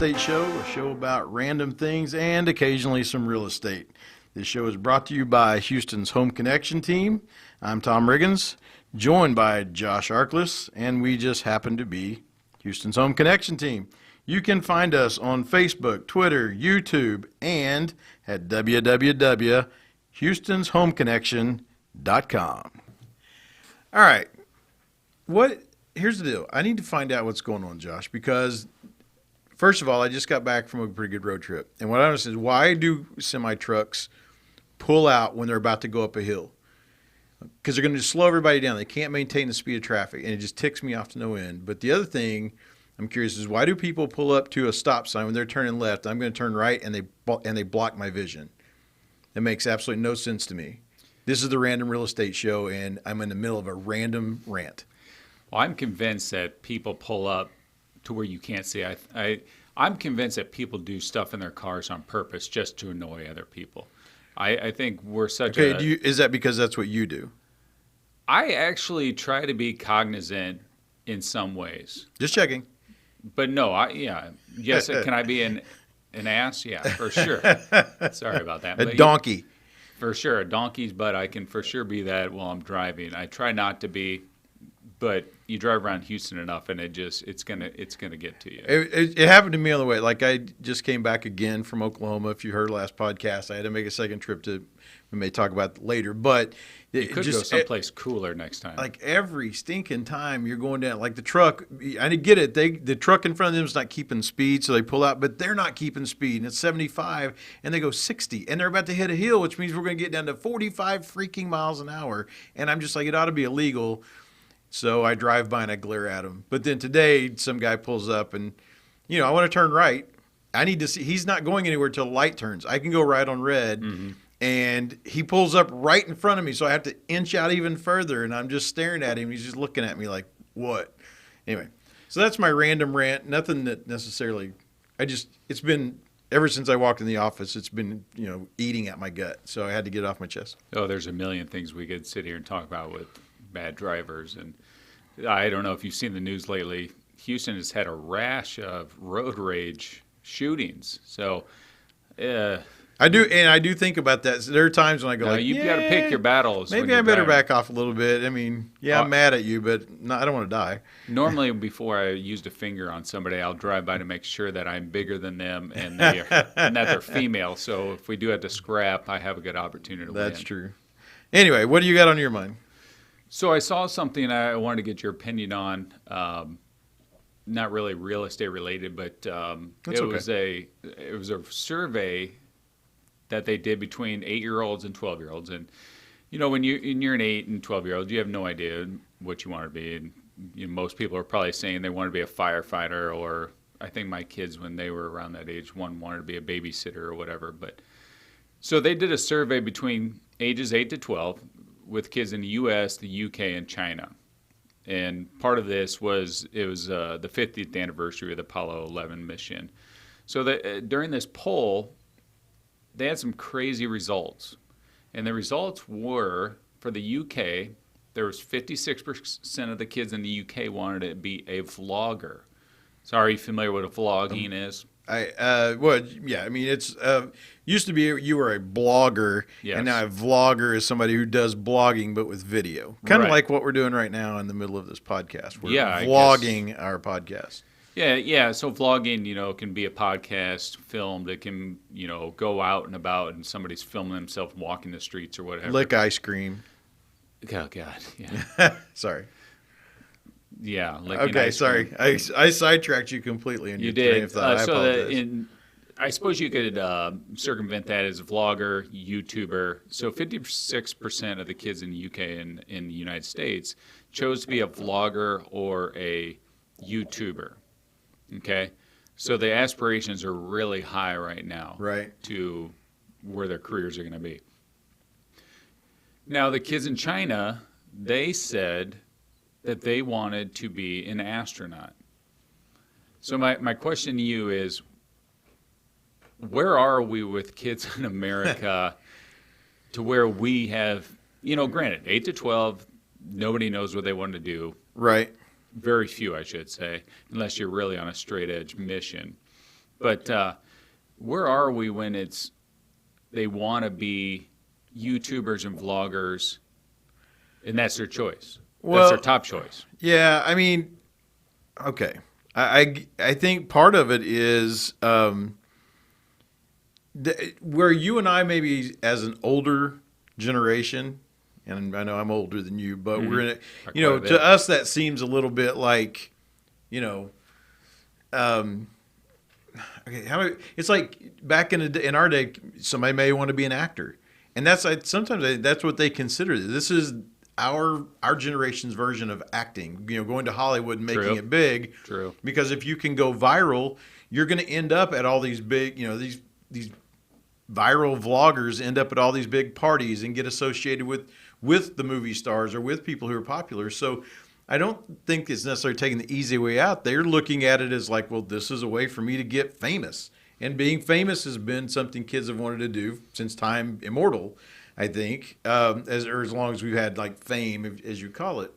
Estate Show, a show about random things and occasionally some real estate. This show is brought to you by Houston's Home Connection team. I'm Tom Riggins, joined by Josh Arkless, and we just happen to be Houston's Home Connection team. You can find us on Facebook, Twitter, YouTube, and at www.houstonshomeconnection.com. All right. Here's the deal. I need to find out what's going on, Josh, because first of all, I just got back from a pretty good road trip. And what I understand is, why do semi-trucks pull out when they're about to go up a hill? Because they're going to just slow everybody down. They can't maintain the speed of traffic, and it just ticks me off to no end. But the other thing I'm curious is, why do people pull up to a stop sign when they're turning left? I'm going to turn right, and they block my vision. It makes absolutely no sense to me. This is the Random Real Estate Show, and I'm in the middle of a random rant. Well, I'm convinced that people pull up to where you can't see. I'm convinced that people do stuff in their cars on purpose just to annoy other people. I think we're such a... Okay, is that because that's what you do? I actually try to be cognizant in some ways. Just checking. But no, yes, can I be an ass? Yeah, for sure. Sorry about that. A donkey. For sure, a donkey's butt. I can for sure be that while I'm driving. I try not to be... But you drive around Houston enough, and it's gonna get to you. It happened to me on the way. Like, I just came back again from Oklahoma. If you heard last podcast, I had to make a second trip to. We may talk about it later, but you could go someplace cooler next time. Like, every stinking time you're going down, like the truck. I get it. The truck in front of them is not keeping speed, so they pull out. But they're not keeping speed, and it's 75, and they go 60, and they're about to hit a hill, which means we're going to get down to 45 freaking miles an hour. And I'm just like, it ought to be illegal. So I drive by and I glare at him. But then today, some guy pulls up and, I want to turn right. I need to see. He's not going anywhere till the light turns. I can go right on red. Mm-hmm. And he pulls up right in front of me. So I have to inch out even further. And I'm just staring at him. He's just looking at me like, what? Anyway, so that's my random rant. Nothing that necessarily, it's been, ever since I walked in the office, it's been, eating at my gut. So I had to get it off my chest. Oh, there's a million things we could sit here and talk about with bad drivers. And I don't know if you've seen the news lately. Houston has had a rash of road rage shootings. So I do think about that. So there are times when I go, you've got to pick your battles. Maybe I better back off a little bit. I mean, I'm mad at you, but I don't want to die. Normally, before I used a finger on somebody, I'll drive by to make sure that I'm bigger than them and that they're female. So if we do have to scrap, I have a good opportunity to win. That's true. Anyway, what do you got on your mind? So I saw something I wanted to get your opinion on. Not really real estate related, but it was a survey that they did between 8-year-olds and 12-year-olds. And when you're an 8 and 12-year-old, you have no idea what you want to be. And most people are probably saying they want to be a firefighter, or I think my kids, when they were around that age, one wanted to be a babysitter or whatever. But so they did a survey between ages 8 to 12. With kids in the U.S., the U.K., and China. And part of this was the 50th anniversary of the Apollo 11 mission. So during this poll, they had some crazy results. And the results were, for the U.K., there was 56% of the kids in the U.K. wanted to be a vlogger. So are you familiar with what vlogging is? It's used to be you were a blogger, yes. And now a vlogger is somebody who does blogging but with video. Kind of like what we're doing right now in the middle of this podcast. We're vlogging our podcast. Yeah. So vlogging, can be a podcast filmed. It can, go out and about and somebody's filming themselves walking the streets or whatever. Lick ice cream. Oh, God. Yeah. Sorry. Yeah. Okay, sorry. I sidetracked you completely. You did. I suppose you could circumvent that as a vlogger, YouTuber. So 56% of the kids in the UK and in the United States chose to be a vlogger or a YouTuber. Okay? So the aspirations are really high right now. Right. To where their careers are going to be. Now, the kids in China, they said that they wanted to be an astronaut. So my question to you is, where are we with kids in America to where we have, granted, 8 to 12, nobody knows what they want to do. Right. Very few, I should say, unless you're really on a straight edge mission. But where are we when they want to be YouTubers and vloggers, and that's their choice? That's their top choice. Yeah, I mean, okay. I think part of it is where you and I maybe as an older generation, and I know I'm older than you, but we're in it. To us that seems a little bit like, okay, it's like back in our day, somebody may want to be an actor, and sometimes that's what they consider. This is our generation's version of acting. Going to Hollywood and making it big. True. Because if you can go viral, you're going to end up at all these big, these viral vloggers end up at all these big parties and get associated with the movie stars or with people who are popular. So I don't think it's necessarily taking the easy way out. They're looking at it as like, well, this is a way for me to get famous. And being famous has been something kids have wanted to do since time immortal, I think, as long as we've had like fame, as you call it.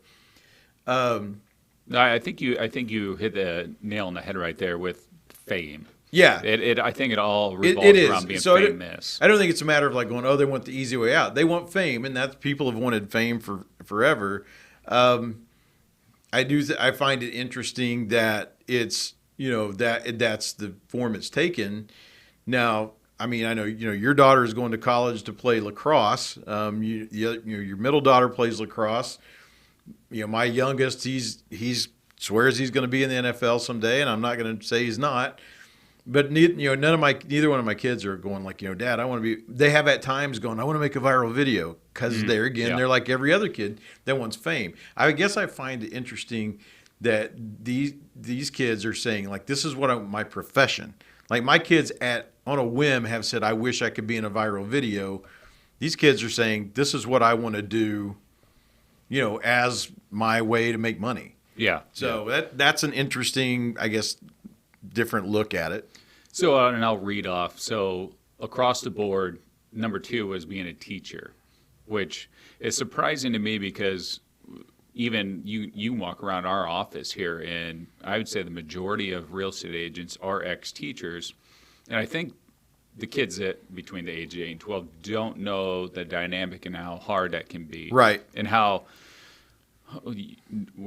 I think you hit the nail on the head right there with fame. Yeah, I think it all revolves around being famous. I don't think it's a matter of like going, oh, they want the easy way out. They want fame, and that's people have wanted fame for forever. I find it interesting that it's that's the form it's taken. Now, I mean, I know your daughter is going to college to play lacrosse. Your middle daughter plays lacrosse. My youngest, he's swears he's going to be in the NFL someday, and I'm not going to say he's not. But neither one of my kids are going like, Dad, I want to be. They have at times going, I want to make a viral video because they're like every other kid that wants fame. I guess I find it interesting that these kids are saying like, this is what my profession. Like my kids on a whim have said, I wish I could be in a viral video. These kids are saying, this is what I want to do, as my way to make money. Yeah. So that's an interesting, I guess, different look at it. So, and I'll read off. So across the board, number 2 was being a teacher, which is surprising to me because even you walk around our office here, and I would say the majority of real estate agents are ex-teachers. And I think the kids that between the age of 8 and 12 don't know the dynamic and how hard that can be. Right. And how,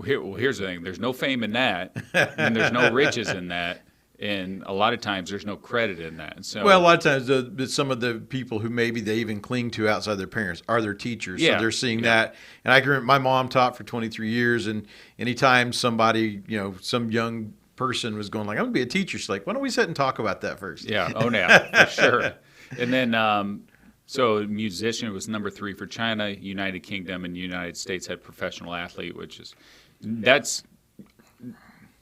here's the thing, there's no fame in that, and there's no riches in that. And a lot of times there's no credit in that. And so, well, a lot of times some of the people who maybe they even cling to outside their parents are their teachers. Yeah. So they're seeing that. And I can remember my mom taught for 23 years. And anytime somebody, some young person was going like, I'm going to be a teacher, she's like, why don't we sit and talk about that first? Yeah. Oh, yeah, for sure. And then, so musician was number 3 for China, United Kingdom, and United States had professional athlete, that's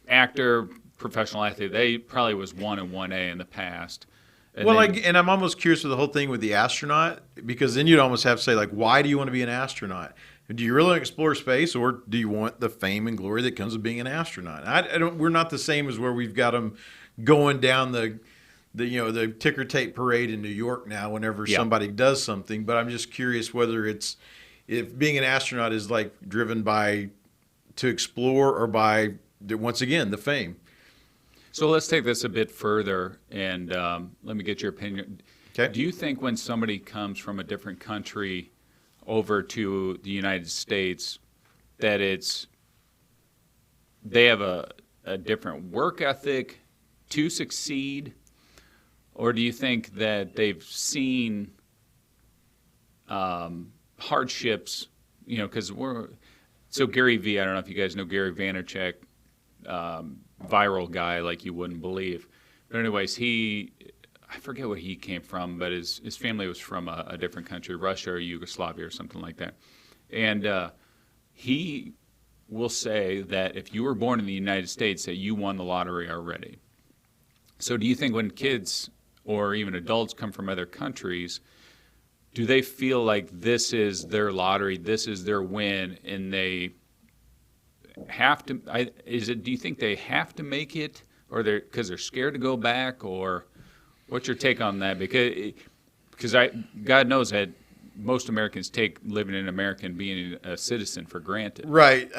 actor, professional athlete. They probably was 1 and 1A in the past. And and I'm almost curious with the whole thing with the astronaut, because then you'd almost have to say like, why do you want to be an astronaut? Do you really explore space, or do you want the fame and glory that comes with being an astronaut? We're not the same as where we've got them going down the ticker tape parade in New York now whenever somebody does something. But I'm just curious whether if being an astronaut is like driven to explore or by, once again, the fame. So let's take this a bit further, and let me get your opinion. Okay. Do you think when somebody comes from a different country over to the United States that they have a different work ethic to succeed, or do you think that they've seen hardships? Because so Gary V. I don't know if you guys know Gary Vaynerchuk. Viral guy like you wouldn't believe. But anyways, I forget where he came from, but his family was from a different country, Russia or Yugoslavia or something like that. And he will say that if you were born in the United States, that you won the lottery already. So do you think when kids or even adults come from other countries, do they feel like this is their lottery, this is their win, and they have to? Do you think they have to make it, or because they're scared to go back, or what's your take on that? Because God knows that most Americans take living in America and being a citizen for granted. Right.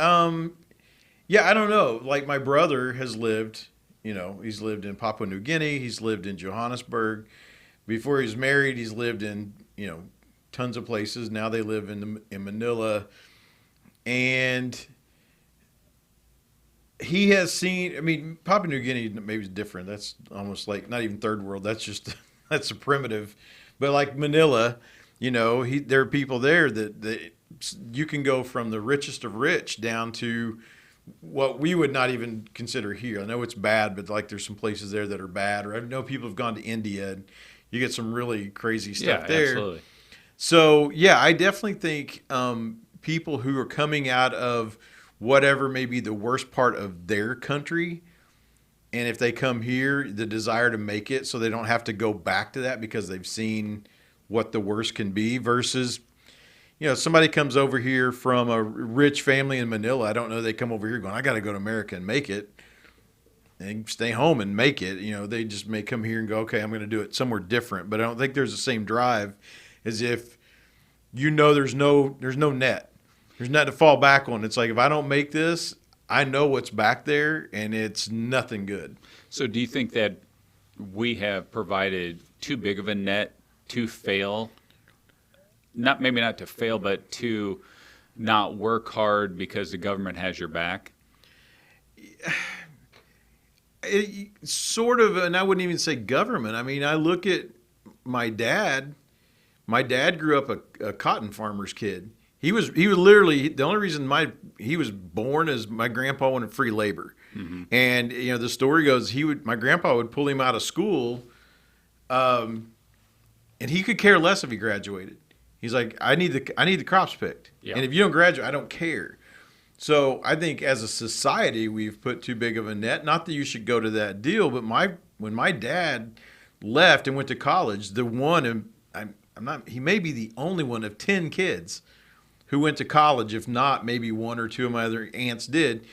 Yeah, I don't know. Like my brother has lived he's lived in Papua New Guinea. He's lived in Johannesburg. Before he was married, he's lived in, tons of places. Now they live in Manila. And he has seen, I mean, Papua New Guinea maybe is different. That's almost like not even third world. That's just, that's a primitive. But like Manila, there are people there that you can go from the richest of rich down to what we would not even consider here. I know it's bad, but like there's some places there that are bad. Or I know people have gone to India and you get some really crazy stuff there. Absolutely. So yeah, I definitely think people who are coming out of whatever may be the worst part of their country, and if they come here, the desire to make it so they don't have to go back to that because they've seen what the worst can be versus, somebody comes over here from a rich family in Manila. I don't know. They come over here going, I got to go to America and make it and stay home and make it. They just may come here and go, okay, I'm going to do it somewhere different. But I don't think there's the same drive as if, there's no net. There's nothing to fall back on. It's like, if I don't make this, I know what's back there, and it's nothing good. So do you think that we have provided too big of a net to fail? Maybe not to fail, but to not work hard because the government has your back? Sort of, and I wouldn't even say government. I mean, I look at my dad. My dad grew up a cotton farmer's kid. He was literally the only reason he was born is my grandpa wanted free labor, and the story goes my grandpa would pull him out of school, and he could care less if he graduated. He's like, I need the crops picked, and if you don't graduate, I don't care. So I think as a society we've put too big of a net. Not that you should go to that deal, but when my dad left and went to college, he may be the only one of 10 kids who went to college, if not maybe one or two of my other aunts did.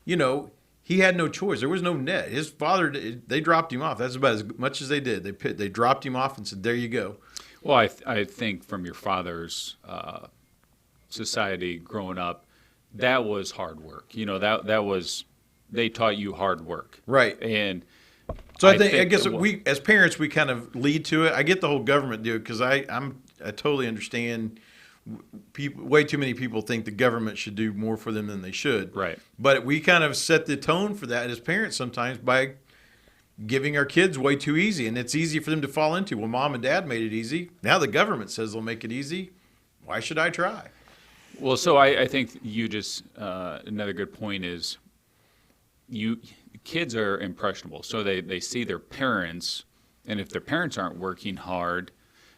He had no choice. There was no net. His father, they dropped him off. That's about as much as they did. They dropped him off and said, there you go. Well, I think from your father's society growing up, that was hard work. That was, they taught you hard work. Right. And so I guess we, as parents, we kind of lead to it. I get the whole government deal because I totally understand. Way too many people think the government should do more for them than they should. Right. But we kind of set the tone for that as parents sometimes by giving our kids way too easy, and it's easy for them to fall into. Well, mom and dad made it easy. Now the government says they'll make it easy. Why should I try? Well, so I think you just another good point is kids are impressionable, so they see their parents, and if their parents aren't working hard,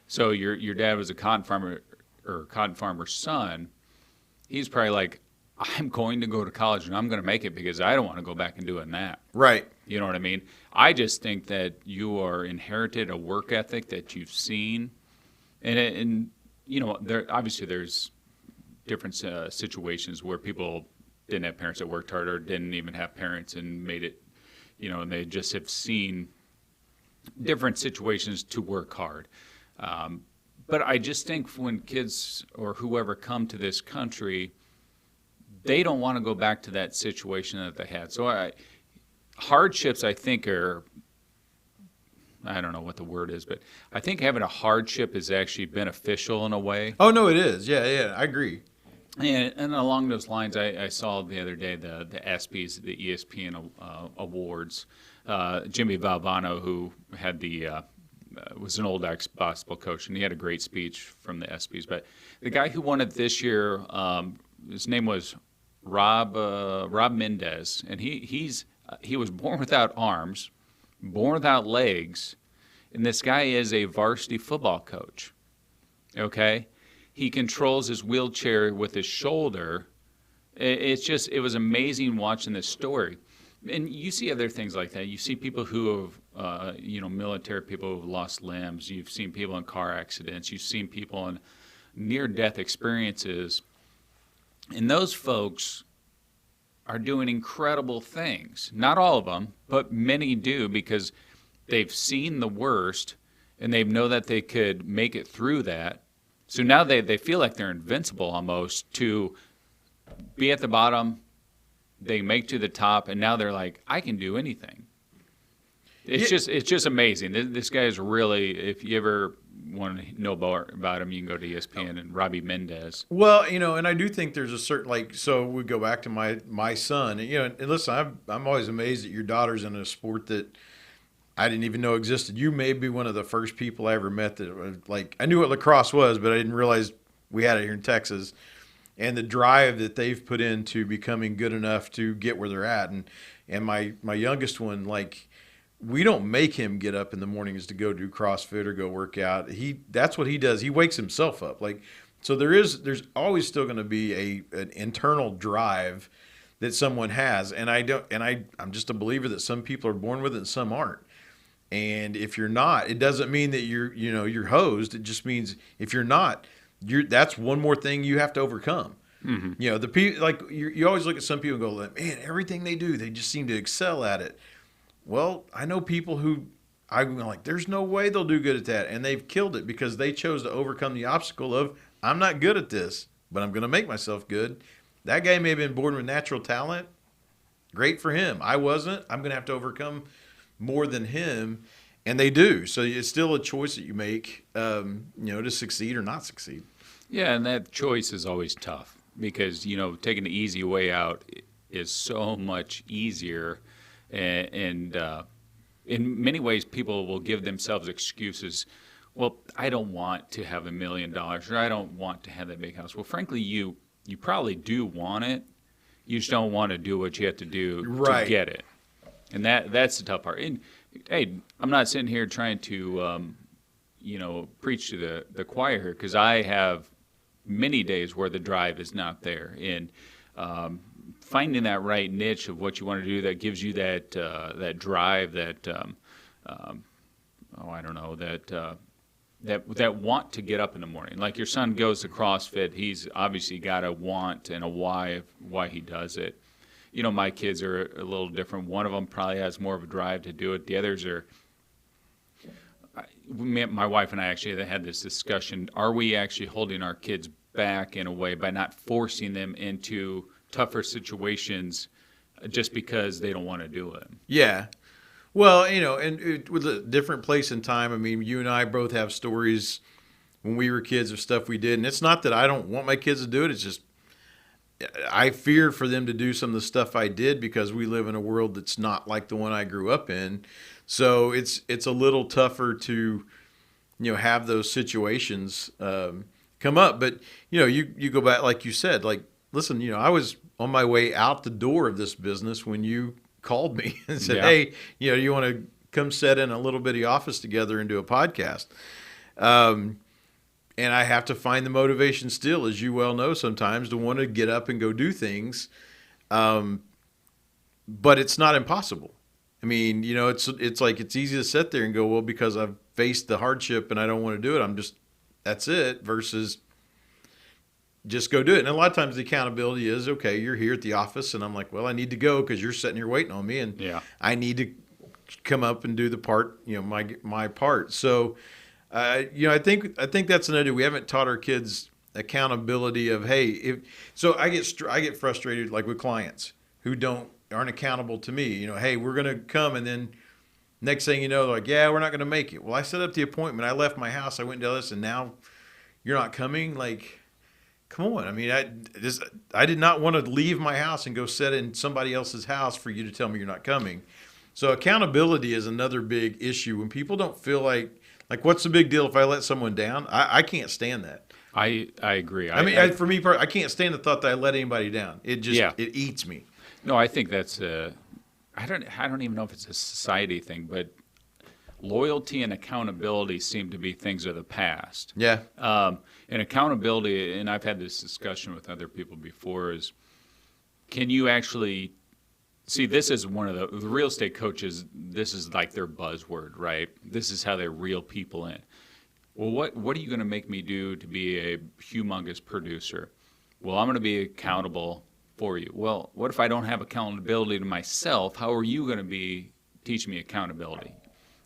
so your dad was a cotton farmer's son, he's probably like, I'm going to go to college and I'm going to make it because I don't want to go back and doing that. Right. You know what I mean? I just think that you are inherited a work ethic that you've seen, and obviously there's different situations where people didn't have parents that worked hard or didn't even have parents and made it, and they just have seen different situations to work hard. But I just think when kids or whoever come to this country, they don't want to go back to that situation that they had. So hardships, I think, I don't know what the word is, but I think having a hardship is actually beneficial in a way. Oh, no, it is. Yeah, I agree. And along those lines, I saw the other day the ESPYs, the ESPN awards. Jimmy Valvano, who had was an old ex-basketball coach, and he had a great speech from the ESPYs. But the guy who won it this year, his name was Rob Mendez, and he was born without arms, born without legs, and this guy is a varsity football coach. Okay, he controls his wheelchair with his shoulder. It was amazing watching this story. And you see other things like that. You see people who have, military people who have lost limbs. You've seen people in car accidents. You've seen people in near-death experiences. And those folks are doing incredible things. Not all of them, but many do because they've seen the worst and they know that they could make it through that. So now they feel like they're invincible almost to be at the bottom. They make to the top, and now they're like, I can do anything. It's just amazing. This guy is really, if you ever want to know about him, you can go to ESPN and Robbie Mendez. Well, and I do think there's a certain so we go back to my son, and listen, I'm always amazed that your daughter's in a sport that I didn't even know existed. You may be one of the first people I ever met that was I knew what lacrosse was, but I didn't realize we had it here in Texas, and the drive that they've put into becoming good enough to get where they're at, and my youngest one, we don't make him get up in the mornings to go do CrossFit or go work out. That's what he does. He wakes himself up. So there's always still going to be an internal drive that someone has, and I'm just a believer that some people are born with it and some aren't. And if you're not, it doesn't mean that you're hosed. It just means if you're not, that's one more thing you have to overcome. Mm-hmm. The people you always look at some people and go, man, everything they do, they just seem to excel at it. Well, I know people who I'm like, there's no way they'll do good at that, and they've killed it because they chose to overcome the obstacle of I'm not good at this, but I'm going to make myself good. That guy may have been born with natural talent. Great for him. I wasn't. I'm going to have to overcome more than him, and they do. So it's still a choice that you make, to succeed or not succeed. Yeah, and that choice is always tough because, taking the easy way out is so much easier, and in many ways people will give themselves excuses. Well, I don't want to have $1 million, or I don't want to have that big house. Well, frankly, you probably do want it. You just don't want to do what you have to do to get it. And that's the tough part. And hey, I'm not sitting here trying to, preach to the choir here, because I have many days where the drive is not there. And finding that right niche of what you want to do that gives you that drive, that want to get up in the morning. Like your son goes to CrossFit, he's obviously got a want and a why he does it. My kids are a little different. One of them probably has more of a drive to do it. The others are. My wife and I actually had this discussion. Are we actually holding our kids back in a way by not forcing them into tougher situations just because they don't want to do it? Yeah. Well, and with a different place and time, I mean, you and I both have stories when we were kids of stuff we did. And it's not that I don't want my kids to do it. It's just I fear for them to do some of the stuff I did because we live in a world that's not like the one I grew up in. So it's a little tougher to, have those situations come up. But, you go back, like you said, listen, I was on my way out the door of this business when you called me and said, hey, you want to come set in a little bitty office together and do a podcast. And I have to find the motivation still, as you well know, sometimes to want to get up and go do things. But it's not impossible. I mean, it's easy to sit there and go, well, because I've faced the hardship and I don't want to do it, that's it, versus just go do it. And a lot of times the accountability is, okay, you're here at the office, and I'm like, well, I need to go because you're sitting here waiting on me, and I need to come up and do the part, my part. So, I think that's another. We haven't taught our kids accountability of, hey, so I get frustrated with clients who aren't accountable to me. Hey, we're gonna come, and then next thing you know, they're like, yeah, we're not gonna make it. Well, I set up the appointment. I left my house. I went and did this, and now you're not coming. Come on. I mean, I did not want to leave my house and go sit in somebody else's house for you to tell me you're not coming. So accountability is another big issue when people don't feel like what's the big deal if I let someone down? I can't stand that. I agree. For me, I can't stand the thought that I let anybody down. It just it eats me. No, I think that's I don't even know if it's a society thing, but loyalty and accountability seem to be things of the past. Yeah. And accountability, and I've had this discussion with other people before, is can you actually see, this is one of the real estate coaches, this is like their buzzword, right? This is how they reel people in. Well, what are you going to make me do to be a humongous producer? Well, I'm going to be accountable for you. Well, what if I don't have accountability to myself? How are you going to be teaching me accountability?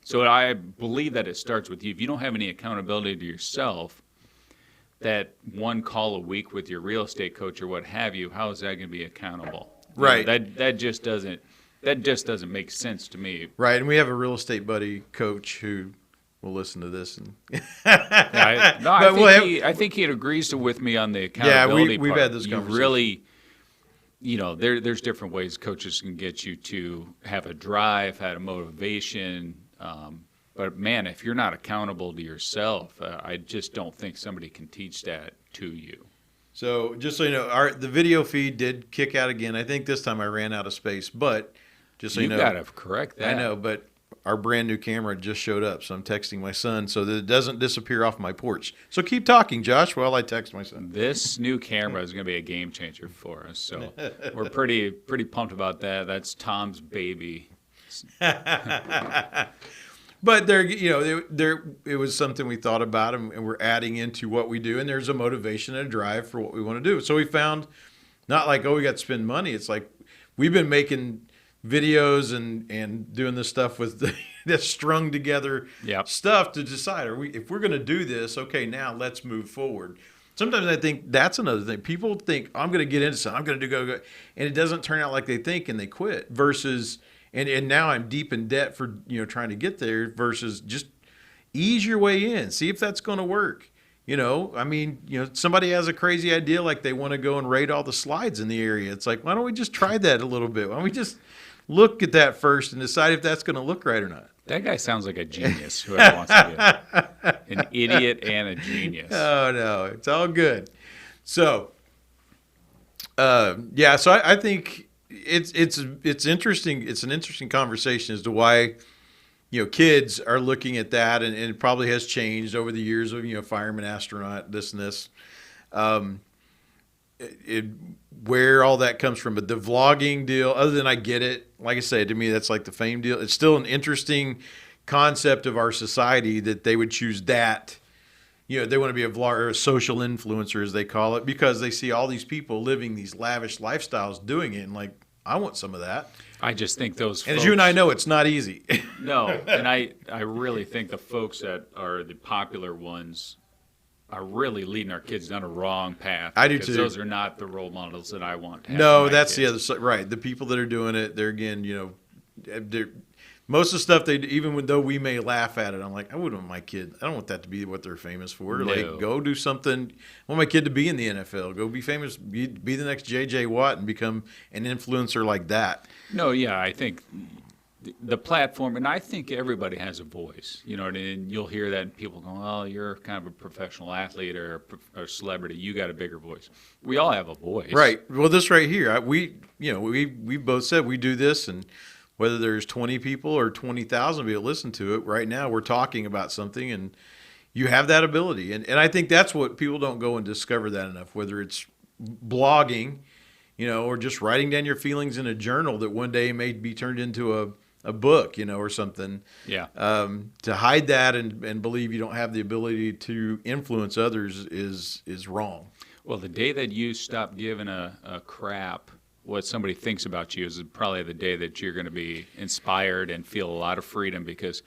So I believe that it starts with you. If you don't have any accountability to yourself, that one call a week with your real estate coach or what have you, how is that going to be accountable? Right. That just doesn't that just doesn't make sense to me. Right, and we have a real estate buddy coach who will listen to this. And I think he agrees with me on the accountability we've part. had this conversation. You really, there's different ways coaches can get you to have a drive, have a motivation. But man, if you're not accountable to yourself, I just don't think somebody can teach that to you. So just so you know, the video feed did kick out again. I think this time I ran out of space, but just so you know, got to correct that. I know, but our brand new camera just showed up, so I'm texting my son so that it doesn't disappear off my porch. So keep talking, Josh, while I text my son. This new camera is going to be a game changer for us, so we're pretty pumped about that. That's Tom's baby. But it was something we thought about, and we're adding into what we do, and there's a motivation and a drive for what we want to do. So we found, not like, we got to spend money. It's like we've been making videos and doing this stuff with this strung together stuff to decide, if we're going to do this, okay, now let's move forward. Sometimes I think that's another thing. People think, I'm going to get into something, I'm going to go, and it doesn't turn out like they think, and they quit. Versus, and now I'm deep in debt for trying to get there. Versus just ease your way in, see if that's going to work. Somebody has a crazy idea, like they want to go and raid all the slides in the area. It's like, why don't we just try that a little bit? Why don't we just look at that first and decide if that's going to look right or not? That guy sounds like a genius, whoever wants to be an idiot and a genius. Oh, no, it's all good. So, so I think it's interesting. It's an interesting conversation as to why, kids are looking at that, and it probably has changed over the years of, fireman, astronaut, this and this. Where all that comes from, but the vlogging deal, other than I get it, like I said, to me, that's like the fame deal. It's still an interesting concept of our society that they would choose that. They want to be a vlogger, a social influencer, as they call it, because they see all these people living these lavish lifestyles doing it, and like, I want some of that. I just think those folks, as you and I know, it's not easy. No, and I really think the folks that are the popular ones are really leading our kids down a wrong path. I do too. Those are not the role models that I want to have. No, that's the other side. Right. The people that are doing it, they're again, they're, most of the stuff even though we may laugh at it, I'm like, I wouldn't want my kid. I don't want that to be what they're famous for. No. Like, go do something. I want my kid to be in the NFL. Go be famous. Be the next J.J. Watt and become an influencer like that. No, yeah, I think the platform, and I think everybody has a voice, and you'll hear that, and people go, "Oh, you're kind of a professional athlete or a celebrity. You got a bigger voice." We all have a voice, right? Well, this right here, we both said we do this, and whether there's 20 people or 20,000 people listen to it, right now we're talking about something, and you have that ability, and I think that's what people don't go and discover that enough. Whether it's blogging, or just writing down your feelings in a journal that one day may be turned into a book, or something. Yeah. To hide that and believe you don't have the ability to influence others is wrong. Well, the day that you stop giving a crap what somebody thinks about you is probably the day that you're going to be inspired and feel a lot of freedom, because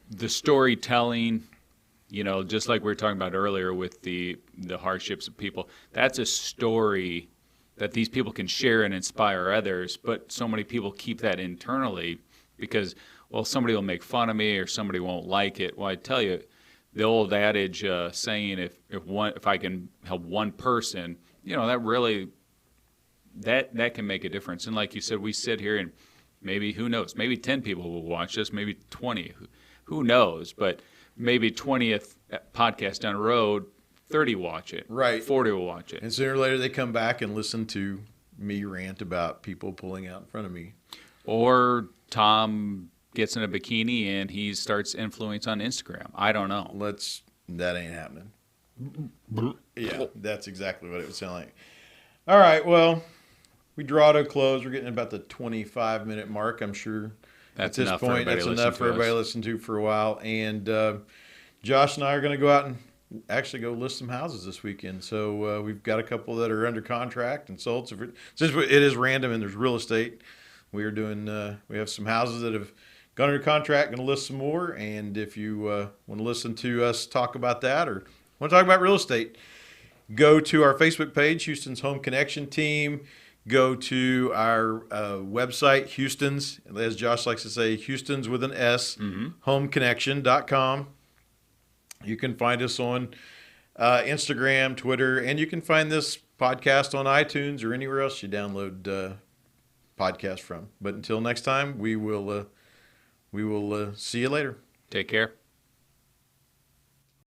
the storytelling, just like we were talking about earlier with the hardships of people, that's a story that these people can share and inspire others, but so many people keep that internally because, well, somebody will make fun of me or somebody won't like it. Well, I tell you, the old adage saying, if I can help one person, that really, that can make a difference. And like you said, we sit here and maybe, who knows, maybe 10 people will watch us, maybe 20, who knows, but maybe 20th podcast down the road, 30 watch it. Right. 40 will watch it. And sooner or later they come back and listen to me rant about people pulling out in front of me. Or Tom gets in a bikini and he starts influence on Instagram. I don't know. That ain't happening. Yeah, that's exactly what it would sound like. All right, well, we draw to a close. We're getting about the 25-minute mark, I'm sure. That's at this enough point, that's enough for everybody to listen to for a while. And Josh and I are going to go out and actually go list some houses this weekend. So we've got a couple that are under contract and sold. So since it is random and there's real estate, we are doing. We have some houses that have gone under contract. Going to list some more. And if you want to listen to us talk about that or want to talk about real estate, go to our Facebook page, Houston's Home Connection Team. go to our website, Houston's, as Josh likes to say, Houston's with an S, homeconnection.com. You can find us on Instagram, Twitter, and you can find this podcast on iTunes or anywhere else you download podcasts from. But until next time, we will see you later. Take care.